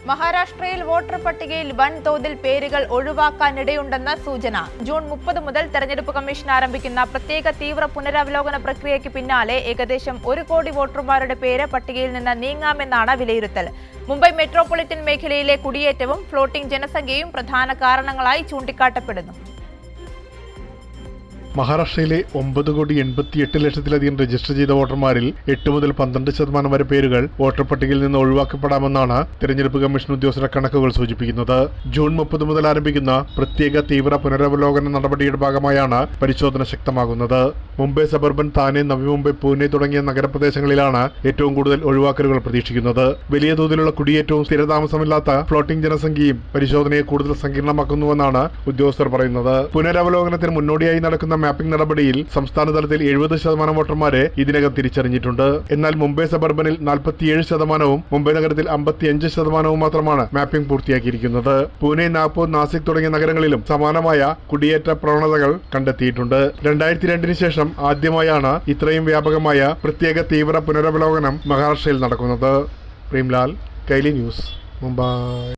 മഹാരാഷ്ട്രയിൽ വോട്ടർ പട്ടികയിൽ വൻതോതിൽ പേരുകൾ ഒഴിവാക്കാനിടയുണ്ടെന്ന സൂചന. ജൂൺ 30 മുതൽ തെരഞ്ഞെടുപ്പ് കമ്മീഷൻ ആരംഭിക്കുന്ന പ്രത്യേക തീവ്ര പുനരവലോകന പ്രക്രിയയ്ക്ക് പിന്നാലെ ഏകദേശം 1 കോടി വോട്ടർമാരുടെ പേര് പട്ടികയിൽ നിന്ന് നീങ്ങാമെന്നാണ് വിലയിരുത്തൽ. മുംബൈ മെട്രോപൊളിറ്റൻ മേഖലയിലെ കുടിയേറ്റവും ഫ്ലോട്ടിംഗ് ജനസംഖ്യയും പ്രധാന കാരണങ്ങളായി ചൂണ്ടിക്കാട്ടപ്പെടുന്നു. മഹാരാഷ്ട്രയിലെ 9,88,00,000-ലധികം രജിസ്റ്റർ ചെയ്ത വോട്ടർമാരിൽ 8 മുതൽ 12% വരെ പേരുകൾ വോട്ടർ പട്ടികയിൽ നിന്ന് ഒഴിവാക്കപ്പെടാമെന്നാണ് തെരഞ്ഞെടുപ്പ് കമ്മീഷൻ ഉദ്യോഗസ്ഥരുടെ കണക്കുകൾ സൂചിപ്പിക്കുന്നത്. ജൂൺ 30 മുതൽ ആരംഭിക്കുന്ന പ്രത്യേക തീവ്ര പുനരവലോകന നടപടിയുടെ ഭാഗമായാണ് പരിശോധന ശക്തമാകുന്നത്. മുംബൈ സബർബൻ, താനെ, നവി മുംബൈ, പൂനെ തുടങ്ങിയ നഗരപ്രദേശങ്ങളിലാണ് ഏറ്റവും കൂടുതൽ ഒഴിവാക്കലുകൾ പ്രതീക്ഷിക്കുന്നത്. വലിയ തോതിലുള്ള കുടിയേറ്റവും സ്ഥിരതാമസമില്ലാത്ത ഫ്ലോട്ടിംഗ് ജനസംഖ്യയും പരിശോധനയെ കൂടുതൽ സങ്കീർണമാക്കുന്നുവെന്നാണ് ഉദ്യോഗസ്ഥർ പറയുന്നത്. പുനരവലോകനത്തിന് മുന്നോടിയായി നടക്കുന്ന മാപ്പിംഗ് നടപടിയിൽ സംസ്ഥാന തലത്തിൽ 70% വോട്ടർമാരെ ഇതിനകം തിരിച്ചറിഞ്ഞിട്ടുണ്ട്. എന്നാൽ മുംബൈ സബർബനിൽ 47%, മുംബൈ നഗരത്തിൽ 55% മാത്രമാണ് മാപ്പിംഗ് പൂർത്തിയാക്കിയിരിക്കുന്നത്. പൂനെ, നാഗ്പൂർ, നാസിക് തുടങ്ങിയ നഗരങ്ങളിലും സമാനമായ കുടിയേറ്റ പ്രവണതകൾ കണ്ടെത്തിയിട്ടുണ്ട്. 2002 ശേഷം ആദ്യമായാണ് ഇത്രയും വ്യാപകമായ പ്രത്യേക തീവ്ര പുനരവലോകനം മഹാരാഷ്ട്രയിൽ നടക്കുന്നത്. പ്രേംലാൽ, കൈലി ന്യൂസ്, മുംബൈ.